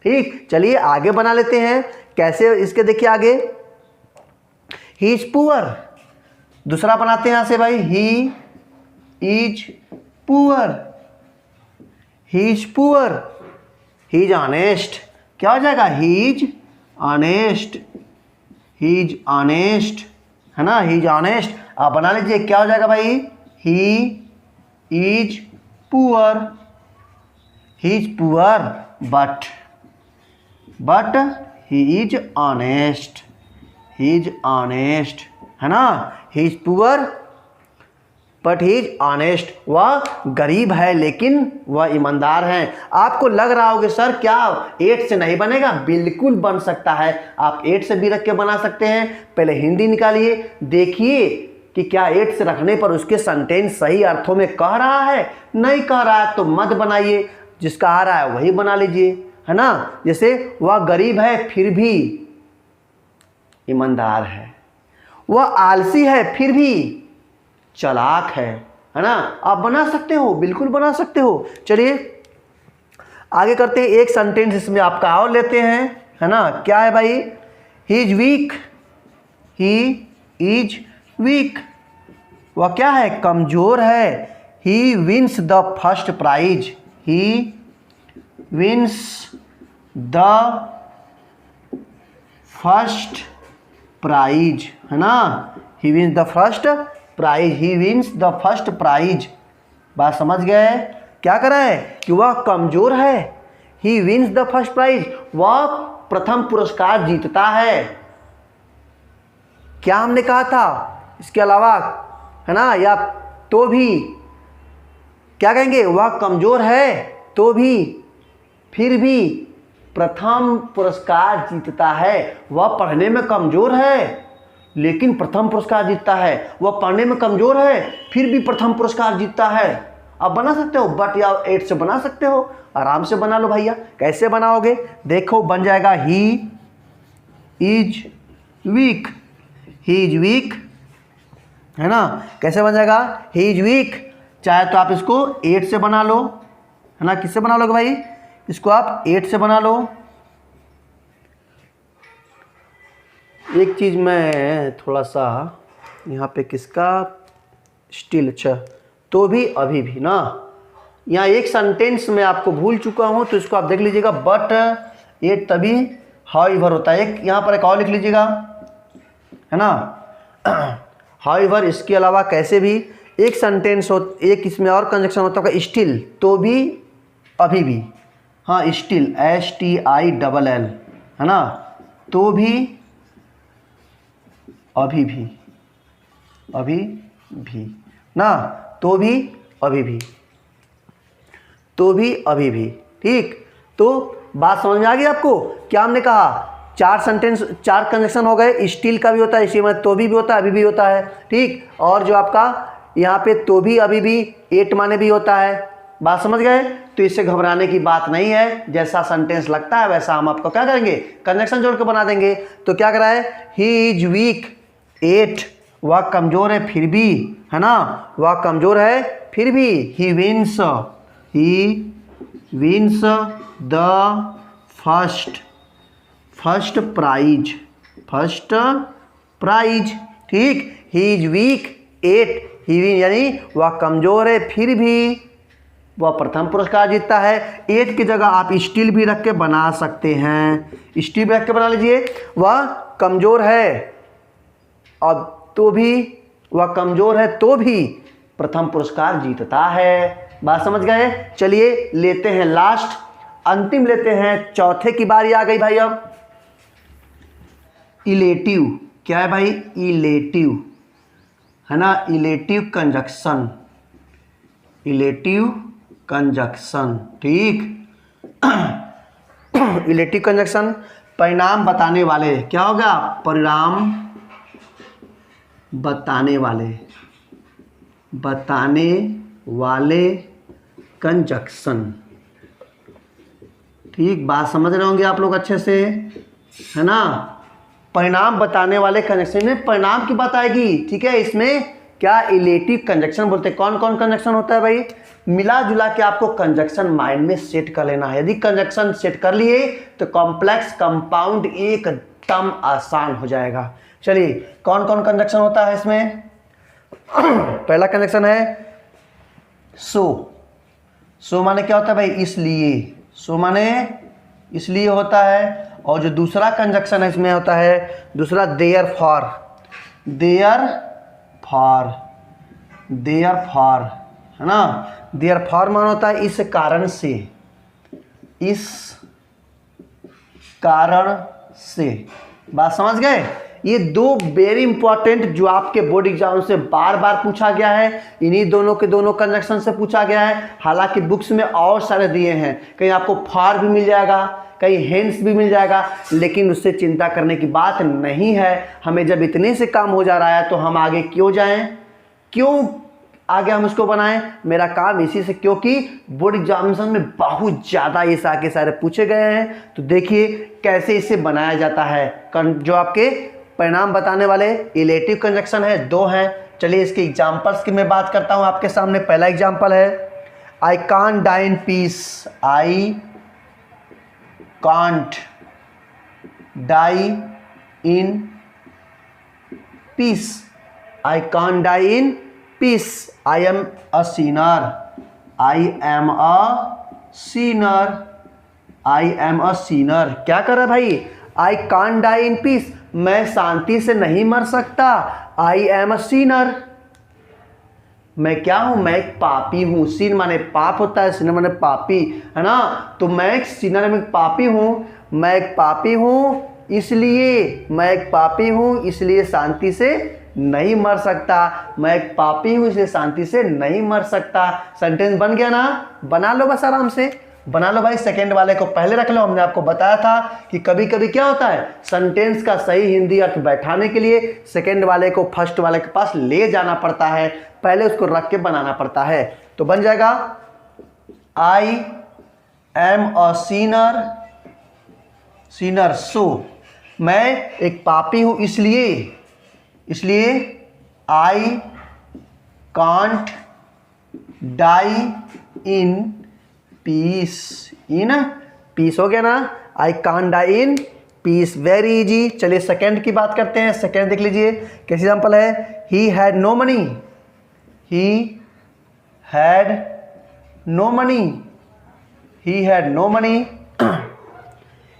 ठीक, चलिए आगे बना लेते हैं, कैसे, इसके देखिए आगे, ही इज पुअर, दूसरा बनाते हैं यहां से भाई, he is poor, he is honest, क्या हो जाएगा, ही इज ऑनेस्ट, है ना, ही इज ऑनेस्ट। आप बना लीजिए, क्या हो जाएगा भाई, he is poor but, but he is honest, he is honest, है ना। He is poor but he is honest, वह गरीब है लेकिन वह ईमानदार है। आपको लग रहा होगा सर क्या 8 से नहीं बनेगा? बिल्कुल बन सकता है। आप 8 से भी रख के बना सकते हैं। पहले हिंदी निकालिए, देखिए कि क्या 8 से रखने पर उसके सेंटेंस सही अर्थों में कह रहा है। नहीं कह रहा है तो मत बनाइए, जिसका आ रहा है वही बना लीजिए, है ना। जैसे वह गरीब है फिर भी ईमानदार है, वह आलसी है फिर भी चालाक है ना। आप बना सकते हो, बिल्कुल बना सकते हो। चलिए आगे करते हैं। एक सेंटेंस इसमें आपका और लेते हैं, है ना। क्या है भाई? He is weak, he is weak, वह क्या है? कमजोर है। He wins the first prize, he wins the first prize, है ना। He wins the first prize, he wins the first prize. बात समझ गए? क्या कर रहा है कि वह कमजोर है। He wins the first prize, वह प्रथम पुरस्कार जीतता है। क्या हमने कहा था इसके अलावा, है ना। या तो भी क्या कहेंगे? वह कमजोर है तो भी फिर भी प्रथम पुरस्कार जीतता है। वह पढ़ने में कमजोर है लेकिन प्रथम पुरस्कार जीतता है। वह पढ़ने में कमजोर है फिर भी प्रथम पुरस्कार जीतता है। आप बना सकते हो, बट या 8 से बना सकते हो, आराम से बना लो भैया। कैसे बनाओगे? देखो बन जाएगा ही is weak, he is week, है ना। कैसे बन जाएगा? ही इज वीक। चाहे तो आप इसको 8 से बना लो, है ना। किससे बना लोगे भाई? इसको आप 8 से बना लो। एक चीज़ मैं थोड़ा सा यहाँ पे किसका स्टिल, अच्छा तो भी अभी भी ना, यहाँ एक सेंटेंस में आपको भूल चुका हूँ तो इसको आप देख लीजिएगा। बट ये तभी हाउएवर होता है। एक यहाँ पर एक और लिख लीजिएगा, है ना। हाउएवर, इसके अलावा कैसे भी एक सेंटेंस हो, एक इसमें और कंजक्शन होता है स्टिल, तो भी अभी भी, हाँ स्टिल STILL, है ना। तो भी अभी भी, अभी भी ना, तो भी अभी भी, तो भी अभी भी। ठीक, तो बात समझ में आ गई आपको? क्या हमने कहा? 4 सेंटेंस, 4 कंजक्शन हो गए। स्टिल का भी होता है, इसी में तो भी होता है, अभी भी होता है। ठीक, और जो आपका यहाँ पे तो भी अभी भी 8 माने भी होता है। बात समझ गए? तो इससे घबराने की बात नहीं है। जैसा सेंटेंस लगता है वैसा हम आपको क्या करेंगे? कंजक्शन जोड़ के बना देंगे। तो क्या करा है? ही इज वीक 8, वह कमजोर है फिर भी, है ना। वह कमजोर है फिर भी। He wins the first prize, first prize. ठीक, he is weak 8, he win यानी वह कमजोर है फिर भी वह प्रथम पुरस्कार जीतता है। 8 की जगह आप स्टिल भी रख के बना सकते हैं। स्टिल भी रख के बना लीजिए। वह कमजोर है अब तो भी, वह कमजोर है तो भी प्रथम पुरस्कार जीतता है। बात समझ गए? चलिए लेते हैं लास्ट, अंतिम लेते हैं। चौथे की बारी आ गई भाई। अब इलेटिव, क्या है भाई? इलेटिव, है ना। Illative conjunction, illative conjunction. ठीक, इलेटिव कंजक्शन परिणाम बताने वाले, क्या होगा? परिणाम बताने वाले, बताने वाले कंजक्शन। ठीक, बात समझ रहे होंगे आप लोग अच्छे से, है ना। परिणाम बताने वाले कंजक्शन में परिणाम की बात आएगी। ठीक है, इसमें क्या इलेटिव कंजक्शन बोलते हैं। कौन कौन कंजक्शन होता है भाई? मिला जुला के आपको कंजक्शन माइंड में सेट कर लेना है। यदि कंजक्शन सेट कर लिए तो कॉम्प्लेक्स कंपाउंड एकदम आसान हो जाएगा। चलिए कौन कौन कंजक्शन होता है इसमें? पहला कंजक्शन है सो। सो माने क्या होता है भाई? इसलिए। सो माने इसलिए होता है। और जो दूसरा कंजक्शन है इसमें होता है दूसरा therefore. Therefore, therefore, है ना। देयर फॉर मान होता है इस कारण से, इस कारण से। बात समझ गए? ये दो वेरी इंपॉर्टेंट जो आपके बोर्ड एग्जाम से बार बार पूछा गया है, इन्हीं दोनों के दोनों कंजक्शन से पूछा गया है। हालांकि बुक्स में और सारे दिए हैं, कहीं आपको फॉर भी मिल जाएगा, कहीं हेंस भी मिल जाएगा, लेकिन उससे चिंता करने की बात नहीं है। हमें जब इतने से काम हो जा रहा है तो हम आगे क्यों जाएं, क्यों आगे हम इसको बनाएं? मेरा काम इसी से, क्योंकि बोर्ड एग्जामिनेशन में बहुत ज़्यादा ये सारे सारे पूछे गए हैं। तो देखिए कैसे इसे बनाया जाता है। जो आपके परिणाम बताने वाले इलेटिव कंजक्शन है, दो हैं। चलिए इसके एग्जाम्पल्स की मैं बात करता हूँ आपके सामने। पहला एग्जाम्पल है I can't die in peace. I can't die in peace. I can't die in peace. I am a sinner. I am a sinner. I am a sinner. क्या कर रहा है भाई? I can't die in peace, मैं शांति से नहीं मर सकता। आई एम अ सिनर, मैं क्या हूं? मैं एक पापी हूं। सिन माने पाप होता है, सिनर माने पापी, है ना? तो मैं एक सिनर में पापी हूं। मैं एक पापी हूं इसलिए, मैं एक पापी हूं इसलिए शांति से नहीं मर सकता। मैं एक पापी हूं इसलिए शांति से नहीं मर सकता। सेंटेंस बन गया ना? बना लो बस, आराम से बना लो भाई। सेकंड वाले को पहले रख लो। हमने आपको बताया था कि कभी कभी क्या होता है, सेंटेंस का सही हिंदी अर्थ बैठाने के लिए सेकंड वाले को फर्स्ट वाले के पास ले जाना पड़ता है, पहले उसको रख के बनाना पड़ता है। तो बन जाएगा I am a sinner. Sinner so, मैं एक पापी हूं इसलिए, इसलिए I can't die in peace. In peace हो गया ना? I can't die in peace, very easy. चलिए सेकंड की बात करते हैं। सेकंड देख लीजिए कैसे एग्जांपल है। He had no money. He had no money. He had no money.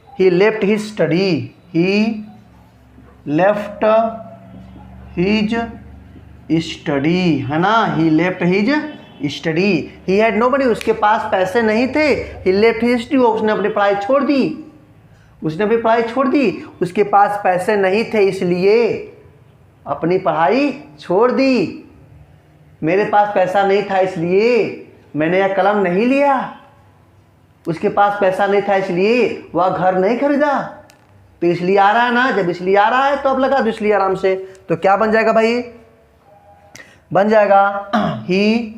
He left his study. He left his study, है ना? He left his study. He had no money, उसके पास पैसे नहीं थे। ही लेफ्ट हिज स्टडी, उसने अपनी पढ़ाई छोड़ दी। उसने अपनी पढ़ाई छोड़ दी। उसके पास पैसे नहीं थे इसलिए अपनी पढ़ाई छोड़ दी। मेरे पास पैसा नहीं था इसलिए मैंने यह कलम नहीं लिया। उसके पास पैसा नहीं था इसलिए वह घर नहीं खरीदा। तो इसलिए आ रहा है ना? जब इसलिए आ रहा है तो अब लगा दो इसलिए आराम से। तो क्या बन जाएगा भाई? बन जाएगा he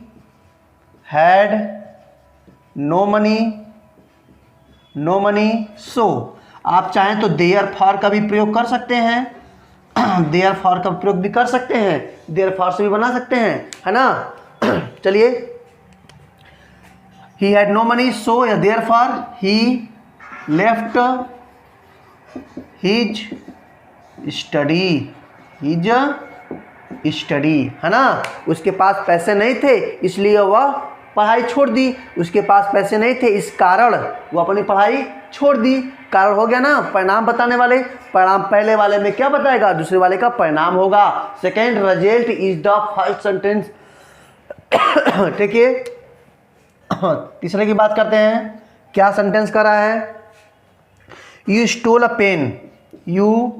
had no money. No money so, आप चाहें तो देयर फॉर का भी प्रयोग कर सकते हैं। देयर फॉर का प्रयोग भी कर सकते हैं, देयर फॉर से भी बना सकते हैं, है ना? चलिए, he had no money so या therefore he left his study. His study, है ना? उसके पास पैसे नहीं थे इसलिए वह पढ़ाई छोड़ दी। उसके पास पैसे नहीं थे इस कारण वो अपनी पढ़ाई छोड़ दी। कारण हो गया ना? परिणाम बताने वाले। परिणाम पहले वाले में क्या बताएगा? दूसरे वाले का परिणाम होगा। Second, result is the first sentence. ठीक है, तीसरे की बात करते हैं। क्या सेंटेंस कर रहा है? You stole a pen. You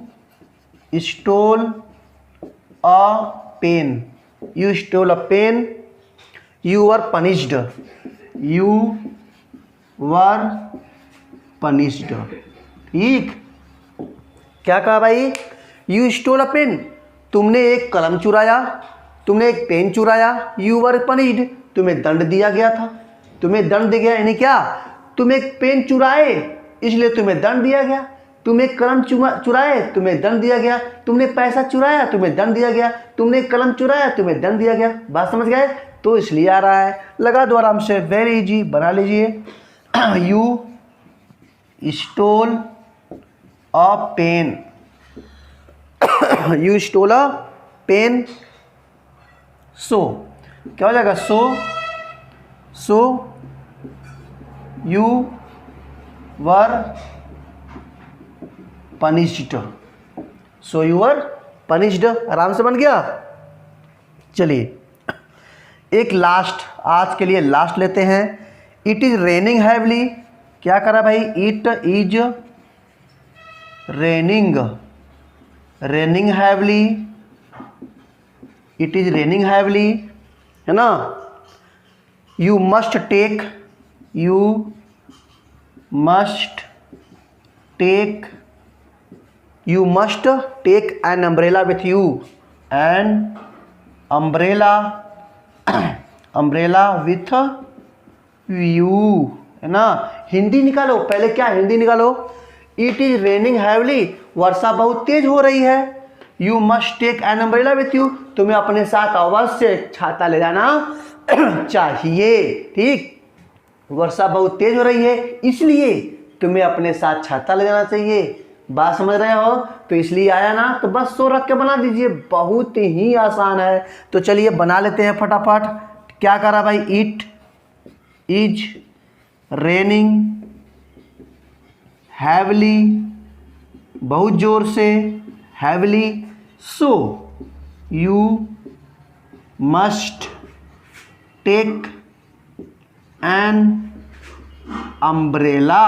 stole a pen. You stole a pen. You were punished. You were punished. ठीक, क्या कहा भाई? You stole a pen. तुमने एक कलम चुराया, तुमने एक पेन चुराया। You were punished. तुम्हें दंड दिया गया था। तुम्हें दंड दिया गया यानी क्या? तुम एक पेन चुराए इसलिए तुम्हें दंड दिया गया। तुम एक कलम चुराए, तुम्हें दंड दिया गया। तुमने पैसा चुराया, तुम्हें दंड दिया गया। तुमने कलम चुराया, तुम्हें दंड दिया गया। बात समझ गए? तो इसलिए आ रहा है। लगा दो आराम से, वेरी इजी, बना लीजिए। You stole a pen. You stole a pen. So क्या हो जाएगा? So you were punished. So you were punished, आराम से बन गया। चलिए एक लास्ट, आज के लिए लास्ट लेते हैं। It is raining heavily. क्या करा भाई? It is raining, raining heavily, it is raining heavily, है ना। you must take an umbrella with you, an umbrella with you, है ना। हिंदी निकालो, पहले क्या हिंदी निकालो। इट इज रेनिंग हैवली, वर्षा बहुत तेज हो रही है। You must take an umbrella with you, तुम्हें अपने साथ अवश्य छाता ले जाना चाहिए। ठीक, वर्षा बहुत तेज हो रही है इसलिए तुम्हें अपने साथ छाता ले जाना चाहिए। बात समझ रहे हो? तो इसलिए आया ना, तो बस सो रख के बना दीजिए, बहुत ही आसान है। तो चलिए बना लेते हैं फटाफट। क्या करा भाई, इट इज रेनिंग हैवली, बहुत जोर से, heavily, so you must take an umbrella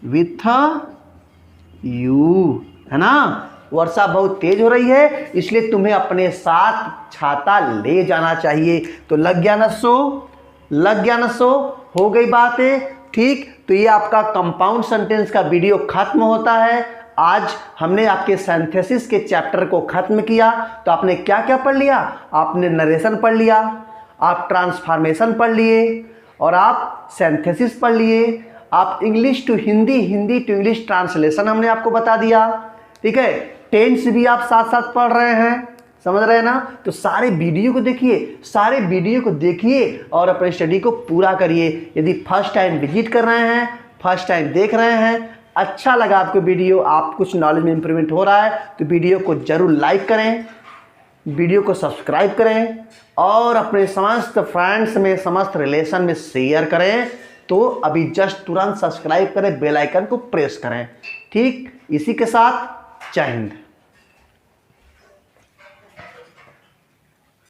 with you, है ना। वर्षा बहुत तेज हो रही है इसलिए तुम्हें अपने साथ छाता ले जाना चाहिए। तो लग गया ना सो, लग गया ना सो, हो गई बात है। ठीक, तो ये आपका कंपाउंड सेंटेंस का वीडियो खत्म होता है। आज हमने आपके सिंथेसिस के चैप्टर को खत्म किया। तो आपने क्या क्या पढ़ लिया? आपने नरेशन पढ़ लिया, आप ट्रांसफॉर्मेशन पढ़ लिए, और आप सिंथेसिस पढ़ लिए, आप English to Hindi, Hindi to English translation हमने आपको बता दिया। ठीक है, टेंस भी आप साथ साथ पढ़ रहे हैं, समझ रहे हैं ना। तो सारे वीडियो को देखिए, सारे वीडियो को देखिए और अपने स्टडी को पूरा करिए। यदि फर्स्ट टाइम विजिट कर रहे हैं, फर्स्ट टाइम देख रहे हैं, अच्छा लगा आपको वीडियो, आप कुछ नॉलेज में इंप्रूवमेंट हो रहा है, तो वीडियो को जरूर लाइक करें, वीडियो को सब्सक्राइब करें और अपने समस्त फ्रेंड्स में, समस्त रिलेशन में शेयर करें। तो अभी जस्ट तुरंत सब्सक्राइब करें, बेल आइकन को प्रेस करें। ठीक, इसी के साथ जय हिंद।